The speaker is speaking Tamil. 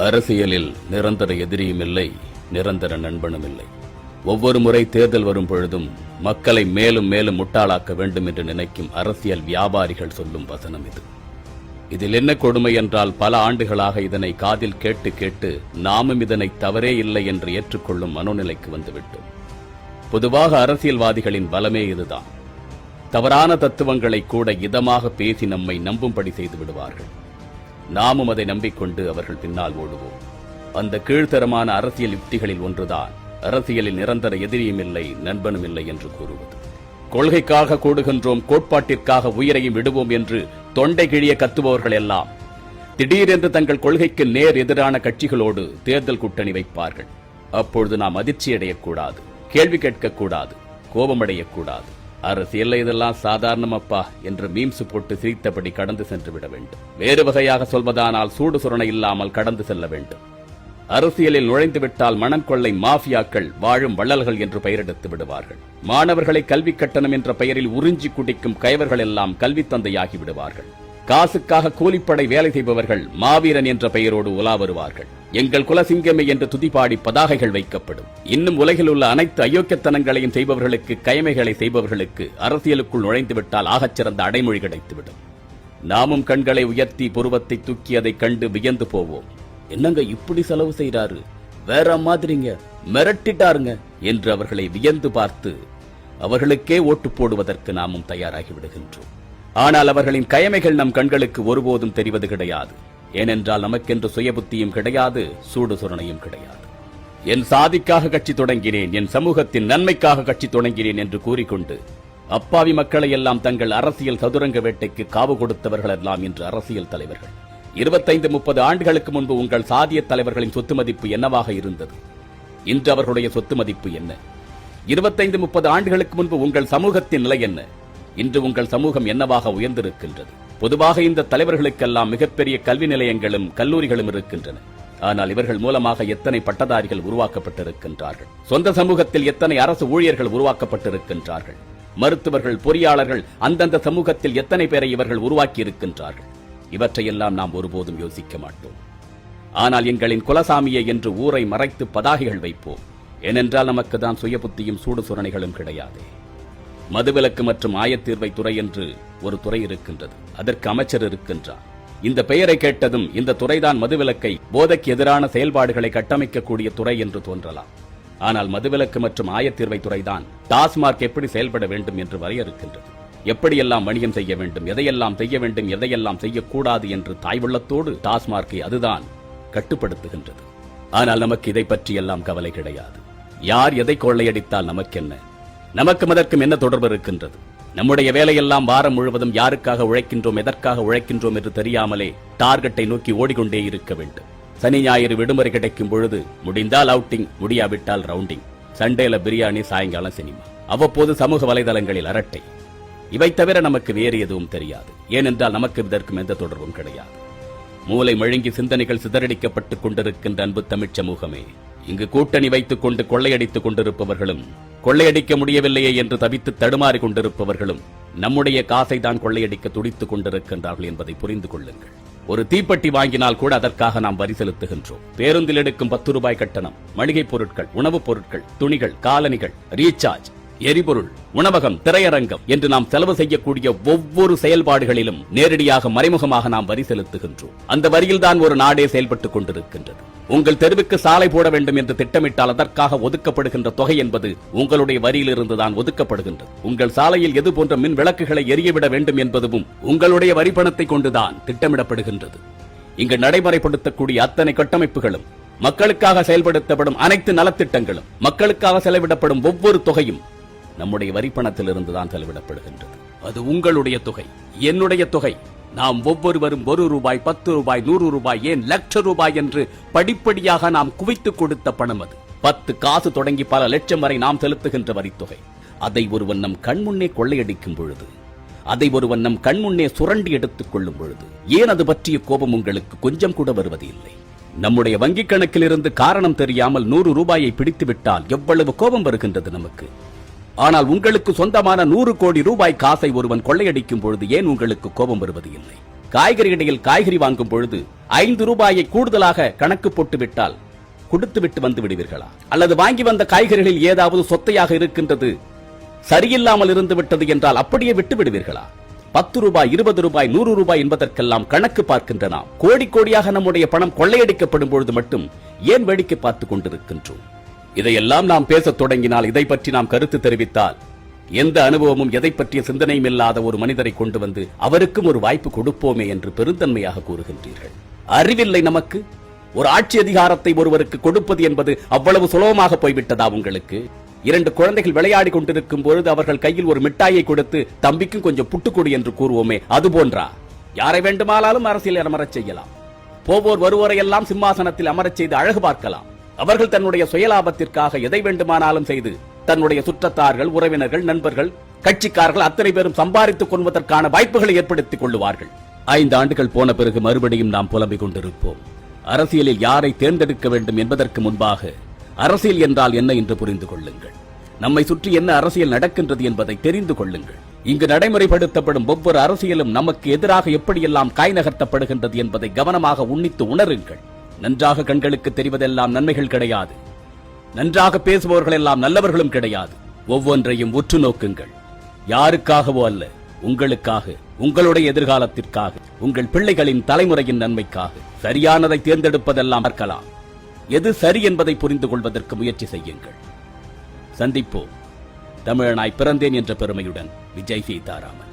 அரசியலில் நிரந்தர எதிரியும் இல்லை, நிரந்தர நண்பனும் இல்லை. ஒவ்வொரு முறை தேர்தல் வரும் பொழுதும் மக்களை மேலும் மேலும் முட்டாளாக்க வேண்டும் என்று நினைக்கும் அரசியல் வியாபாரிகள் சொல்லும் வசனம் இது. இதில் என்ன கொடுமை என்றால், பல ஆண்டுகளாக இதனை காதில் கேட்டு கேட்டு நாமும் இதனை தவறே இல்லை என்று ஏற்றுக்கொள்ளும் மனோநிலைக்கு வந்துவிட்டோம். பொதுவாக அரசியல்வாதிகளின் பலமே இதுதான். தவறான தத்துவங்களை கூட இதமாக பேசி நம்மை நம்பும்படி செய்து விடுவார்கள். நாமும் அதை நம்பிக்கொண்டு அவர்கள் பின்னால் ஓடுவோம். அந்த கீழ்த்தரமான அரசியல் யுக்திகளில் ஒன்றுதான் அரசியலில் நிரந்தர எதிரியும் இல்லை, நண்பனும் இல்லை என்று கூறுவது. கொள்கைக்காக கூடுகின்றோம், கோட்பாட்டிற்காக உயிரையும் விடுவோம் என்று தொண்டை கிழிய கத்துபவர்கள் எல்லாம் திடீரென்று தங்கள் கொள்கைக்கு நேர் எதிரான கட்சிகளோடு தேர்தல் கூட்டணி வைப்பார்கள். அப்பொழுது நாம் அதிர்ச்சியடையக்கூடாது, கேள்வி கேட்கக்கூடாது, கோபமடையக்கூடாது. அரசியல் இதெல்லாம் சாதாரணமப்பா என்று மீம்ஸ் போட்டு சிரித்தபடி கடந்து சென்று விட வேண்டும். வேறு வகையாக சொல்வதானால் சூடு சுரணை இல்லாமல் கடந்து செல்ல வேண்டும். அரசியலில் நுழைந்துவிட்டால் மணங்கொள்ளை மாஃபியாக்கள் வாழும் வள்ளல்கள் என்று பெயரெடுத்து விடுவார்கள். மாணவர்களை கல்வி கட்டணம் என்ற பெயரில் உறிஞ்சி குடிக்கும் கயவர்கள் எல்லாம் கல்வி தந்தையாகி விடுவார்கள். காசுக்காக கூலிப்படை வேலை செய்பவர்கள் மாவீரன் என்ற பெயரோடு உலா வருவார்கள். எங்கள் குலசிங்கமே என்று துதிபாடி பதாகைகள் வைக்கப்படும். இன்னும் உலகில் உள்ள அனைத்து அயோக்கியத்தனங்களையும் செய்பவர்களுக்கு, கயமைகளை செய்பவர்களுக்கு அரசியலுக்குள் நுழைந்துவிட்டால் ஆகச்சிறந்த அடைமொழி கிடைத்துவிடும். நாமும் கண்களை உயர்த்தி புருவத்தை தூக்கி அதை கண்டு வியந்து போவோம். என்னங்க இப்படி செலவு செய்யறாரு, வேற மாதிரிங்க, மிரட்டிட்டாருங்க என்று அவர்களை வியந்து பார்த்து அவர்களுக்கே ஓட்டு போடுவதற்கு நாமும் தயாராகி விடுகின்றோம். ஆனால் அவர்களின் கயமைகள் நம் கண்களுக்கு ஒருபோதும் தெரிவது கிடையாது. ஏனென்றால் நமக்கென்று சுயபுத்தியும் கிடையாது, சூடு சுரணையும் கிடையாது. என் சாதிக்காக கட்சி தொடங்கினேன், என் சமூகத்தின் நன்மைக்காக கட்சி தொடங்கினேன் என்று கூறிக்கொண்டு அப்பாவி மக்களை எல்லாம் தங்கள் அரசியல் சதுரங்க வேட்டைக்கு காவு கொடுத்தவர்கள் எல்லாம் இன்று அரசியல் தலைவர்கள். 25-30 ஆண்டுகளுக்கு முன்பு உங்கள் சாதிய தலைவர்களின் சொத்து மதிப்பு என்னவாக இருந்தது? இன்று அவர்களுடைய சொத்து மதிப்பு என்ன? 25-30 ஆண்டுகளுக்கு முன்பு உங்கள் சமூகத்தின் நிலை என்ன? இன்று உங்கள் சமூகம் என்னவாக உயர்ந்திருக்கின்றது? பொதுவாக இந்த தலைவர்களுக்கெல்லாம் மிகப்பெரிய கல்வி நிலையங்களும் கல்லூரிகளும் இருக்கின்றன. ஆனால் இவர்கள் மூலமாக எத்தனை பட்டதாரிகள் உருவாக்கப்பட்டிருக்கின்றார்கள்? சொந்த சமூகத்தில் எத்தனை அரசு ஊழியர்கள் உருவாக்கப்பட்டிருக்கின்றார்கள்? மருத்துவர்கள், பொறியாளர்கள், அந்தந்த சமூகத்தில் எத்தனை பேரை இவர்கள் உருவாக்கி இருக்கின்றார்கள்? இவற்றையெல்லாம் நாம் ஒருபோதும் யோசிக்க மாட்டோம். ஆனால் எங்களின் குலசாமியை என்று ஊரை மறைத்து பதாகைகள் வைப்போம். ஏனென்றால் நமக்கு தான் சுயபுத்தியும் சூடு சுரணைகளும் கிடையாது. மதுவிலக்கு மற்றும் ஆயத்தீர்வை துறை என்று ஒரு துறை இருக்கின்றது. அதற்கு அமைச்சர் இருக்கின்றார். இந்த பெயரை கேட்டதும் இந்த துறைதான் மதுவிலக்கை, போதைக்கு எதிரான செயல்பாடுகளை கட்டமைக்கக்கூடிய துறை என்று தோன்றலாம். ஆனால் மதுவிலக்கு மற்றும் ஆயத்தீர்வை துறைதான் டாஸ்மார்க் எப்படி செயல்பட வேண்டும் என்று வரையறுக்கின்றது. எப்படியெல்லாம் வணிகம் செய்ய வேண்டும், எதையெல்லாம் செய்ய வேண்டும், எதையெல்லாம் செய்யக்கூடாது என்று தாய்வுள்ளத்தோடு டாஸ்மார்க்கை அதுதான் கட்டுப்படுத்துகின்றது. ஆனால் நமக்கு இதை பற்றியெல்லாம் கவலை கிடையாது. யார் எதை கொள்ளையடித்தால் நமக்கென்ன? நமக்கும் அதற்கும் என்ன தொடர்பு இருக்கின்றது? நம்முடைய வேலையெல்லாம் வாரம் முழுவதும் யாருக்காக உழைக்கின்றோம், எதற்காக உழைக்கின்றோம் என்று தெரியாமலே டார்கெட்டை நோக்கி ஓடிக்கொண்டே இருக்க வேண்டும். சனி ஞாயிறு விடுமுறை கிடைக்கும் பொழுது முடிந்தால் அவுட்டிங், முடியாவிட்டால் ரவுண்டிங், சண்டேல பிரியாணி, சாயங்காலம் சினிமா, அவ்வப்போது சமூக வலைதளங்களில் அரட்டை. இவை தவிர நமக்கு வேறு எதுவும் தெரியாது. ஏனென்றால் நமக்கு இதற்கும் எந்த தொடர்பும் கிடையாது. மூளை மழுங்கி சிந்தனைகள் சிதறடிக்கப்பட்டுக் கொண்டிருக்கின்ற அன்பு தமிழ் சமூகமே, இங்கு கூட்டணி வைத்துக் கொண்டு கொள்ளையடித்துக் கொண்டிருப்பவர்களும், கொள்ளையடிக்க முடியவில்லையே என்று தவித்து தடுமாறிக் கொண்டிருப்பவர்களும் நம்முடைய காசை தான் கொள்ளையடிக்க துடித்துக் கொண்டிருக்கின்றார்கள் என்பதை புரிந்து கொள்ளுங்கள். ஒரு தீப்பெட்டி வாங்கினால் கூட அதற்காக நாம் வரி செலுத்துகின்றோம். பேருந்தில் எடுக்கும் 10 ரூபாய் கட்டணம், மளிகை பொருட்கள், உணவுப் பொருட்கள், துணிகள், காலணிகள், ரீசார்ஜ், எரிபொருள், உணவகம், திரையரங்கம் என்று நாம் செலவு செய்யக்கூடிய ஒவ்வொரு செயல்பாடுகளிலும் நேரடியாக மறைமுகமாக நாம் வரி செலுத்துகின்றோம். அந்த வரியில்தான் ஒரு நாடே செயல்பட்டுக் கொண்டிருக்கின்றது. உங்கள் தெருவுக்கு சாலை போட வேண்டும் என்று திட்டமிட்டால் அதற்காக ஒதுக்கப்படுகின்ற தொகை என்பது உங்களுடைய வரியிலிருந்துதான் ஒதுக்கப்படுகின்றது. உங்கள் சாலையில் எது போன்ற மின் விளக்குகளை எரியவிட வேண்டும் என்பதும் உங்களுடைய வரி பணத்தை கொண்டுதான் திட்டமிடப்படுகின்றது. இங்கு நடைமுறைப்படுத்தக்கூடிய அத்தனை கட்டமைப்புகளும், மக்களுக்காக செயல்படுத்தப்படும் அனைத்து நலத்திட்டங்களும், மக்களுக்காக செலவிடப்படும் ஒவ்வொரு தொகையும் நம்முடைய வரிப்பணத்திலிருந்து தான் செலவிடப்படுகின்றது. அது உங்களுடைய தொகை, என்னுடைய தொகை. நாம் ஒவ்வொருவரும் 1 ரூபாய், 10 ரூபாய், 100 ரூபாய், ஏன் லட்ச ரூபாய் என்று படிப்படியாக நாம் குவித்துக் கொடுத்த பணம் அது. 10 காசு தொடங்கி பல லட்சம் வரை நாம் செலுத்துகின்ற வரித்தொகை. அதை ஒருவன் நம் கண்முன்னே கொள்ளையடிக்கும் பொழுது, அதை ஒருவன் நம் கண்முன்னே சுரண்டி எடுத்துக் கொள்ளும் பொழுது, ஏன் அது பற்றிய கோபம் உங்களுக்கு கொஞ்சம் கூட வருவது இல்லை? நம்முடைய வங்கிக் கணக்கில் இருந்து காரணம் தெரியாமல் 100 ரூபாயை பிடித்துவிட்டால் எவ்வளவு கோபம் வருகின்றது நமக்கு. ஆனால் உங்களுக்கு சொந்தமான 100 கோடி ரூபாய் காசை ஒருவன் கொள்ளையடிக்கும் பொழுது ஏன் உங்களுக்கு கோபம் வருவது இல்லை? காய்கறி கடையில் காய்கறி வாங்கும் பொழுது 5 ரூபாயை கூடுதலாக கணக்கு போட்டு விட்டால் கொடுத்துவிட்டு வந்து விடுவீர்களா? அல்லது வாங்கி வந்த காய்கறிகளில் ஏதாவது சொத்தையாக இருக்கின்றது, சரியில்லாமல் இருந்து விட்டது என்றால் அப்படியே விட்டு விடுவீர்களா? 10 ரூபாய், 20 ரூபாய், 100 ரூபாய் என்பதற்கெல்லாம் கணக்கு பார்க்கின்ற நாம் கோடி கோடியாக நம்முடைய பணம் கொள்ளையடிக்கப்படும் பொழுது மட்டும் ஏன் வேடிக்கை பார்த்துக் கொண்டிருக்கின்றோம்? இதையெல்லாம் நாம் பேசத் தொடங்கினால், இதை பற்றி நாம் கருத்து தெரிவித்தால், எந்த அனுபவமும் எதை பற்றிய சிந்தனையும் இல்லாத ஒரு மனிதரை கொண்டு வந்து அவருக்கும் ஒரு வாய்ப்பு கொடுப்போமே என்று பெருந்தன்மையாக கூறுகின்றீர்கள். அறிவில்லை நமக்கு? ஒரு ஆட்சி அதிகாரத்தை ஒருவருக்கு கொடுப்பது என்பது அவ்வளவு சுலபமாக போய்விட்டதா உங்களுக்கு? 2 குழந்தைகள் விளையாடி கொண்டிருக்கும் பொழுது அவர்கள் கையில் ஒரு மிட்டாயை கொடுத்து தம்பிக்கும் கொஞ்சம் புட்டுக்கொடு என்று கூறுவோமே, அது போன்றா? யாரை வேண்டுமானாலும் அரசியல் அமரச் செய்யலாம், போவோர் வருவோரையெல்லாம் சிம்மாசனத்தில் அமரச் செய்து அழகு பார்க்கலாம். அவர்கள் தன்னுடைய சுயலாபத்திற்காக எதை வேண்டுமானாலும் செய்து தன்னுடைய சுற்றத்தார்கள், உறவினர்கள், நண்பர்கள், கட்சிக்காரர்கள் அத்தனை பேரும் சம்பாதித்துக் கொள்வதற்கான வாய்ப்புகளை ஏற்படுத்திக் கொள்ளுவார்கள். 5 ஆண்டுகள் போன பிறகு மறுபடியும் நாம் புலம்பிக் கொண்டிருப்போம். அரசியலில் யாரை தேர்ந்தெடுக்க வேண்டும் என்பதற்கு முன்பாக அரசியல் என்றால் என்ன என்று புரிந்து கொள்ளுங்கள். நம்மை சுற்றி என்ன அரசியல் நடக்கின்றது என்பதை தெரிந்து கொள்ளுங்கள். இங்கு நடைமுறைப்படுத்தப்படும் ஒவ்வொரு அரசியலும் நமக்கு எதிராக எப்படியெல்லாம் காய் நகர்த்தப்படுகின்றது என்பதை கவனமாக உன்னித்து உணருங்கள். நன்றாக கண்களுக்கு தெரிவதெல்லாம் நன்மைகள் கிடையாது. நன்றாக பேசுபவர்கள் எல்லாம் நல்லவர்களும் கிடையாது. ஒவ்வொன்றையும் உற்று நோக்குங்கள். யாருக்காகவோ அல்ல, உங்களுக்காக, உங்களுடைய எதிர்காலத்திற்காக, உங்கள் பிள்ளைகளின் தலைமுறையின் நன்மைக்காக சரியானதை தேர்ந்தெடுப்பதெல்லாம் பார்க்கலாம். எது சரி என்பதை புரிந்து கொள்வதற்கு முயற்சி செய்யுங்கள். சந்திப்போம். தமிழனாய் பிறந்தேன் என்ற பெருமையுடன் விஜய் சீதாராமன்.